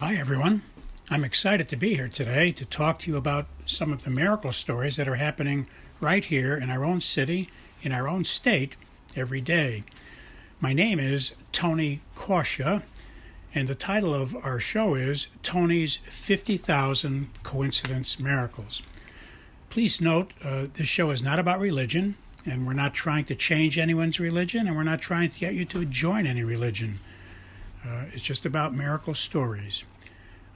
Hi, everyone. I'm excited to be here today to talk to you about some of the miracle stories that are happening right here in our own city, in our own state, every day. My name is Tony Kausha, and the title of our show is Tony's 50,000 Coincidence Miracles. Please note, this show is not about religion, and we're not trying to change anyone's religion, and we're not trying to get you to join any religion. It's just about miracle stories.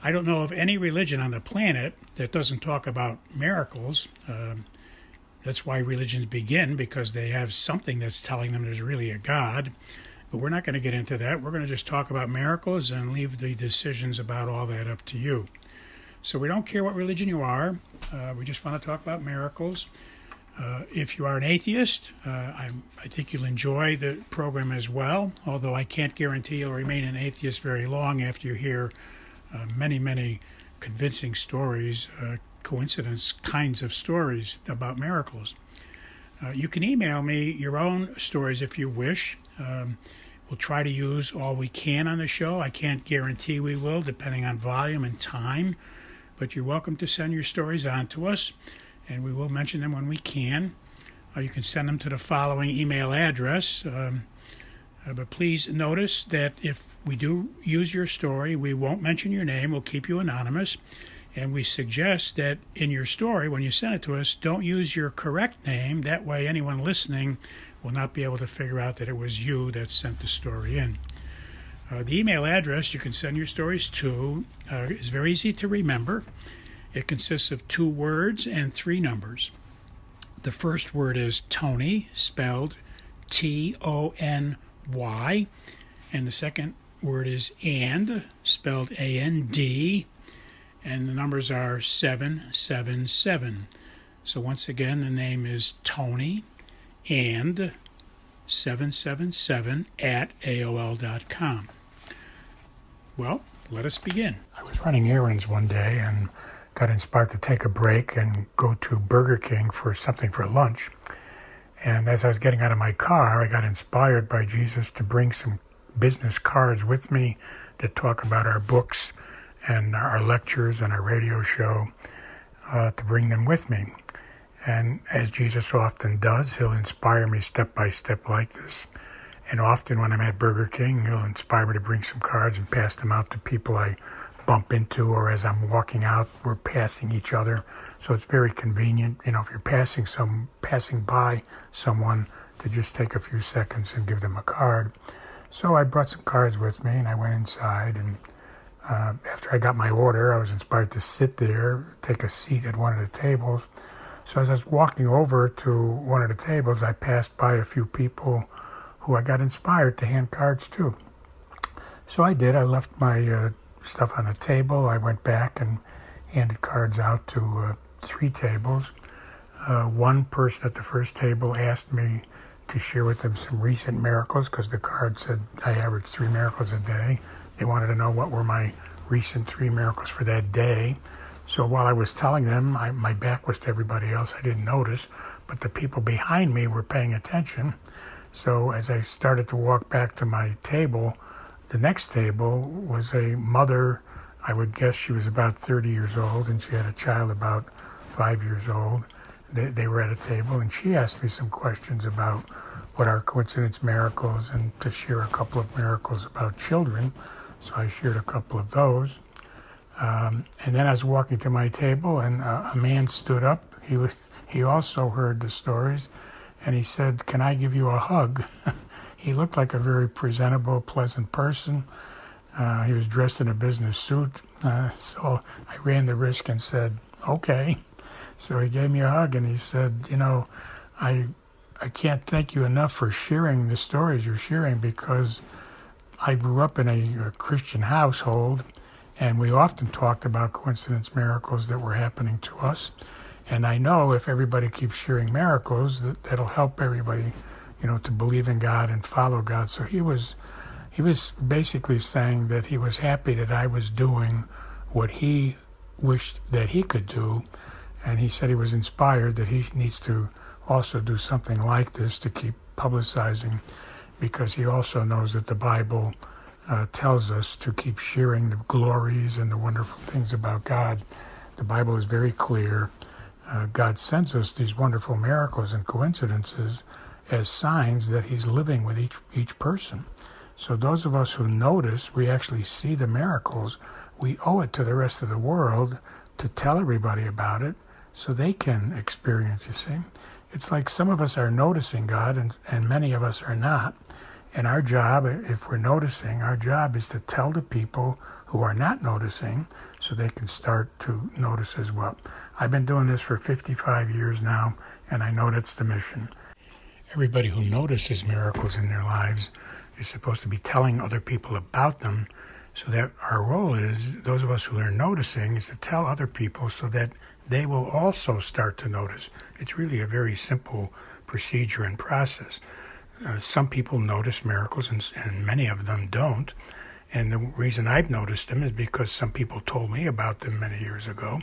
I don't know of any religion on the planet that doesn't talk about miracles. That's why religions begin, because they have something that's telling them there's really a God. But we're not going to get into that. We're going to just talk about miracles and leave the decisions about all that up to you. So we don't care what religion you are. We just want to talk about miracles. If you are an atheist, I think you'll enjoy the program as well, although I can't guarantee you'll remain an atheist very long after you hear many convincing stories, coincidence kinds of stories about miracles. You can email me your own stories if you wish. We'll try to use all we can on the show. I can't guarantee we will, depending on volume and time, but you're welcome to send your stories on to us, and we will mention them when we can. You can send them to the following email address. But please notice that if we do use your story, we won't mention your name. We'll keep you anonymous. And we suggest that in your story, when you send it to us, don't use your correct name. That way anyone listening will not be able to figure out that it was you that sent the story in. The email address you can send your stories to is very easy to remember. It consists of 2 words and 3 numbers. The first word is Tony, spelled Tony, and the second word is and, spelled AND, and the numbers are 777. So once again, the name is Tony and 777 at AOL.com. Well, let us begin. I was running errands one day and got inspired to take a break and go to Burger King for something for lunch. And as I was getting out of my car, I got inspired by Jesus to bring some business cards with me that talk about our books and our lectures and our radio show, to bring them with me. And as Jesus often does, he'll inspire me step by step like this. And often when I'm at Burger King, he'll inspire me to bring some cards and pass them out to people I bump into, or as I'm walking out, we're passing each other. So it's very convenient, if you're passing by someone, to just take a few seconds and give them a card. So I brought some cards with me, and I went inside, and after I got my order, I was inspired to sit there, take a seat at one of the tables. So as I was walking over to one of the tables, I passed by a few people who I got inspired to hand cards to. So I did. I left my stuff on the table. I went back and handed cards out to 3 tables. One person at the first table asked me to share with them some recent miracles, because the card said I averaged 3 miracles a day. They wanted to know what were my recent 3 miracles for that day. So while I was telling them, my back was to everybody else. I didn't notice, but the people behind me were paying attention. So as I started to walk back to my table, the next table was a mother. I would guess she was about 30 years old, and she had a child about 5 years old. They were at a table, and she asked me some questions about what are coincidence miracles, and to share a couple of miracles about children. So I shared a couple of those. And then I was walking to my table, and a man stood up. He also heard the stories, and he said, "Can I give you a hug?" He looked like a very presentable, pleasant person. He was dressed in a business suit, so I ran the risk and said, "Okay." So he gave me a hug, and he said, I can't thank you enough for sharing the stories you're sharing, because I grew up in a Christian household, and we often talked about coincidence miracles that were happening to us. And I know if everybody keeps sharing miracles, that'll help everybody, to believe in God and follow God. So he was basically saying that he was happy that I was doing what he wished that he could do. And he said he was inspired that he needs to also do something like this to keep publicizing, because he also knows that the Bible tells us to keep sharing the glories and the wonderful things about God. The Bible is very clear. God sends us these wonderful miracles and coincidences as signs that he's living with each person. So those of us who notice, we actually see the miracles, we owe it to the rest of the world to tell everybody about it so they can experience, you see. It's like some of us are noticing God and many of us are not. And our job, if we're noticing, our job is to tell the people who are not noticing so they can start to notice as well. I've been doing this for 55 years now, and I know that's the mission. Everybody who notices miracles in their lives is supposed to be telling other people about them, so that our role is, those of us who are noticing, is to tell other people so that they will also start to notice. It's really a very simple procedure and process. Some people notice miracles and many of them don't. And the reason I've noticed them is because some people told me about them many years ago.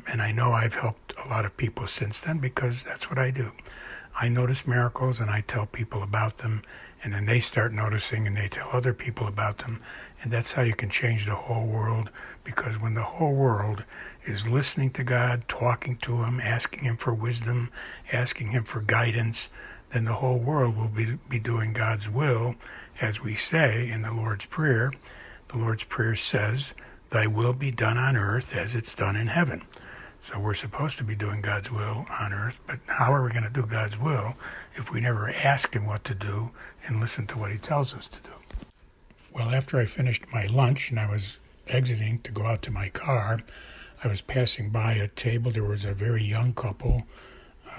And I know I've helped a lot of people since then because that's what I do. I notice miracles and I tell people about them, and then they start noticing and they tell other people about them. And that's how you can change the whole world, because when the whole world is listening to God, talking to him, asking him for wisdom, asking him for guidance, then the whole world will be doing God's will, as we say in the Lord's Prayer. The Lord's Prayer says, "Thy will be done on earth as it's done in heaven." So we're supposed to be doing God's will on earth, but how are we going to do God's will if we never ask him what to do and listen to what he tells us to do? Well, after I finished my lunch and I was exiting to go out to my car, I was passing by a table. There was a very young couple.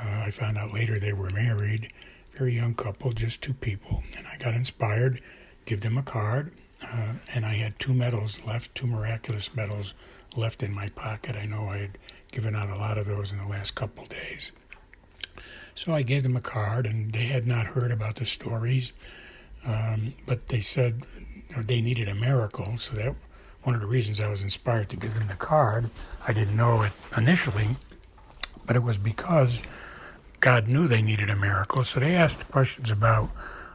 I found out later they were married. Very young couple, just two people. And I got inspired, give them a card, and I had two medals left, two miraculous medals left in my pocket. I know I had given out a lot of those in the last couple days. So I gave them a card, and they had not heard about the stories, but they said they needed a miracle. So that one of the reasons I was inspired to give them the card. I didn't know it initially, but it was because God knew they needed a miracle. So they asked questions about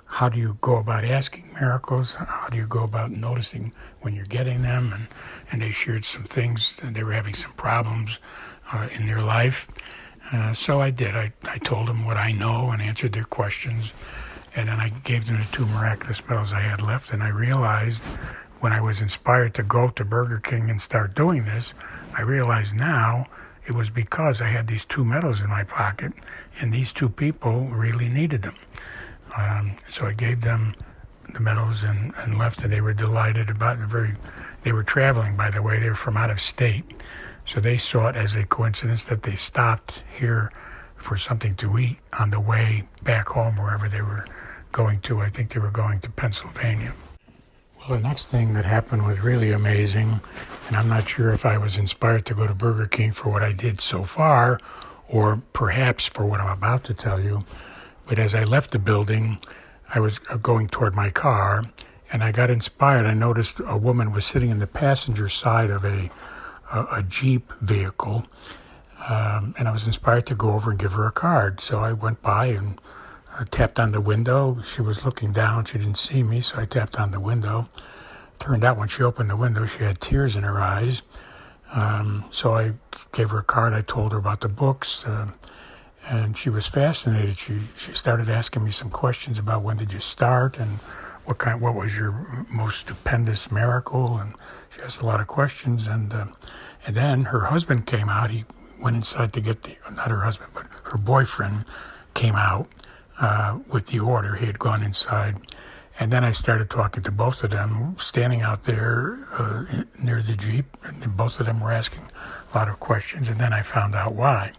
how do you go about asking miracles, how do you go about noticing when you're getting them, and they shared some things. They were having some problems in their life. So I did. I told them what I know and answered their questions, and then I gave them the two miraculous medals I had left, and I realized when I was inspired to go to Burger King and start doing this, I realized now it was because I had these two medals in my pocket, and these two people really needed them. So I gave them the medals and left, and they were delighted about it. They were traveling, by the way. They were from out of state. So they saw it as a coincidence that they stopped here for something to eat on the way back home, wherever they were going to. I think they were going to Pennsylvania. Well, the next thing that happened was really amazing, and I'm not sure if I was inspired to go to Burger King for what I did so far, or perhaps for what I'm about to tell you. But as I left the building, I was going toward my car, and I got inspired. I noticed a woman was sitting in the passenger side of a Jeep vehicle, and I was inspired to go over and give her a card. So I went by and tapped on the window. She was looking down. She didn't see me, so I tapped on the window. Turned out when she opened the window, she had tears in her eyes. So I gave her a card. I told her about the books, and she was fascinated. She started asking me some questions about when did you start and what was your most stupendous miracle, and she asked a lot of questions. And then her husband came out. He went inside to get not her husband, but her boyfriend came out with the order. He had gone inside. And then I started talking to both of them, standing out there near the Jeep, and both of them were asking a lot of questions, and then I found out why.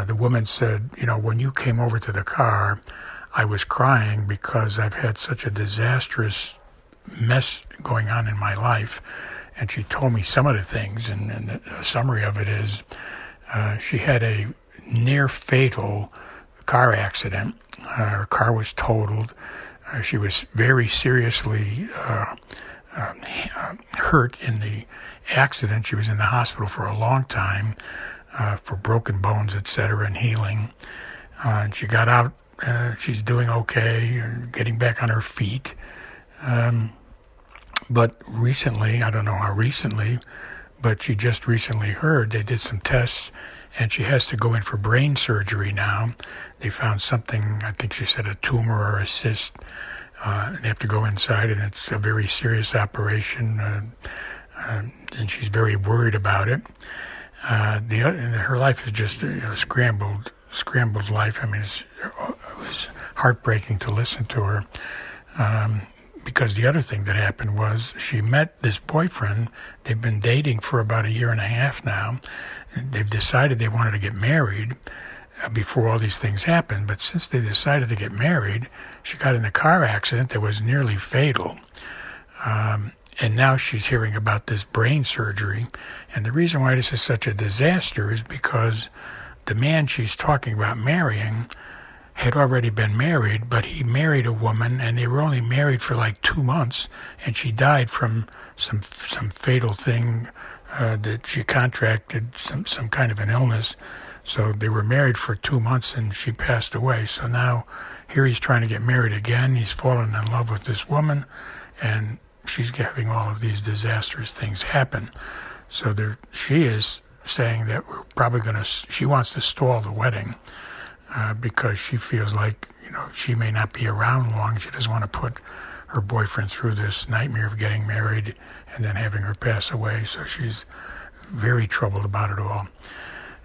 The woman said, when you came over to the car, I was crying because I've had such a disastrous mess going on in my life. And she told me some of the things, and a summary of it is she had a near-fatal car accident. Her car was totaled. She was very seriously hurt in the accident. She was in the hospital for a long time for broken bones, etc., and healing. And she got out. She's doing okay, getting back on her feet. But recently, I don't know how recently, but she just recently heard they did some tests, and she has to go in for brain surgery now. They found something, I think she said a tumor or a cyst. They have to go inside, and it's a very serious operation, and she's very worried about it. Her life is just a scrambled life. I mean, it was heartbreaking to listen to her. Because the other thing that happened was she met this boyfriend. They've been dating for about 1.5 years now. They've decided they wanted to get married before all these things happened. But since they decided to get married, she got in a car accident that was nearly fatal. And now she's hearing about this brain surgery. And the reason why this is such a disaster is because the man she's talking about marrying had already been married, but he married a woman, and they were only married for like 2 months, and she died from some fatal thing that she contracted, some kind of an illness. So they were married for 2 months, and she passed away. So now here he's trying to get married again. He's fallen in love with this woman, and she's having all of these disastrous things happen. So she is saying that we're probably she wants to stall the wedding. Because she feels like, she may not be around long. She doesn't want to put her boyfriend through this nightmare of getting married and then having her pass away. So she's very troubled about it all.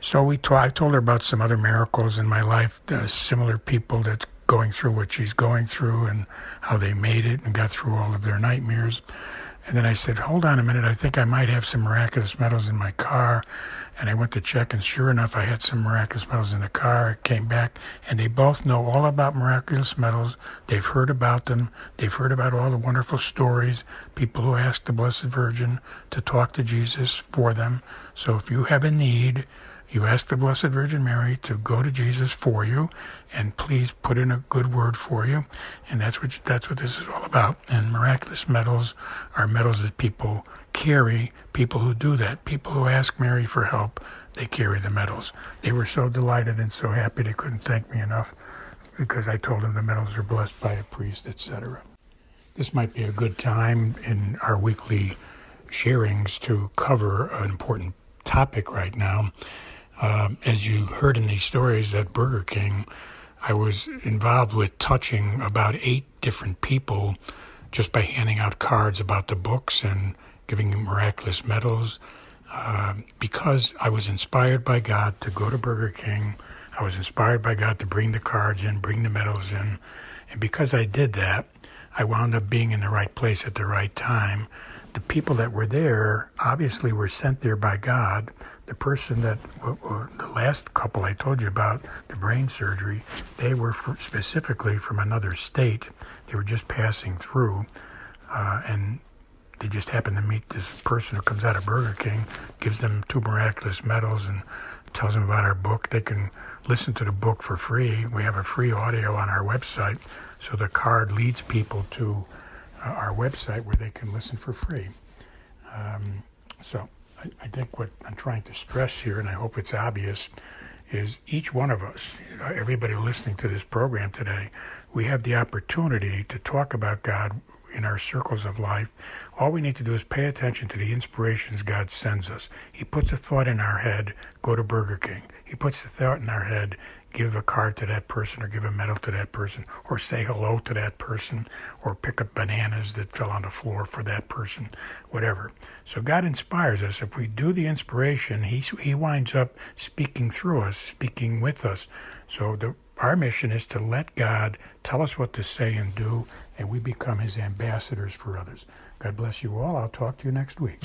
So I told her about some other miracles in my life, similar people that's going through what she's going through and how they made it and got through all of their nightmares. And then I said, hold on a minute, I think I might have some miraculous metals in my car. And I went to check, and sure enough, I had some miraculous metals in the car. I came back, and they both know all about miraculous metals. They've heard about them. They've heard about all the wonderful stories, people who ask the Blessed Virgin to talk to Jesus for them. So if you have a need, you ask the Blessed Virgin Mary to go to Jesus for you, and please put in a good word for you. And that's what this is all about. And miraculous metals are metals that people carry. People who do that, people who ask Mary for help, they carry the metals. They were so delighted and so happy they couldn't thank me enough because I told them the metals are blessed by a priest, etc. This might be a good time in our weekly sharings to cover an important topic right now. As you heard in these stories at Burger King, I was involved with touching about 8 different people just by handing out cards about the books and giving them miraculous medals, because I was inspired by God to go to Burger King. I was inspired by God to bring the cards in, bring the medals in. And because I did that, I wound up being in the right place at the right time. The people that were there obviously were sent there by God. The person the last couple I told you about, the brain surgery, they were specifically from another state. They were just passing through, and they just happened to meet this person who comes out of Burger King, gives them 2 miraculous medals, and tells them about our book. They can listen to the book for free. We have a free audio on our website, so the card leads people to our website where they can listen for free. So I think what I'm trying to stress here, and I hope it's obvious, is each one of us, everybody listening to this program today, we have the opportunity to talk about God in our circles of life. All we need to do is pay attention to the inspirations God sends us. He puts a thought in our head, go to Burger King. He puts a thought in our head, give a card to that person or give a medal to that person or say hello to that person or pick up bananas that fell on the floor for that person, whatever. So God inspires us. If we do the inspiration, he winds up speaking through us, speaking with us. So our mission is to let God tell us what to say and do, and we become his ambassadors for others. God bless you all. I'll talk to you next week.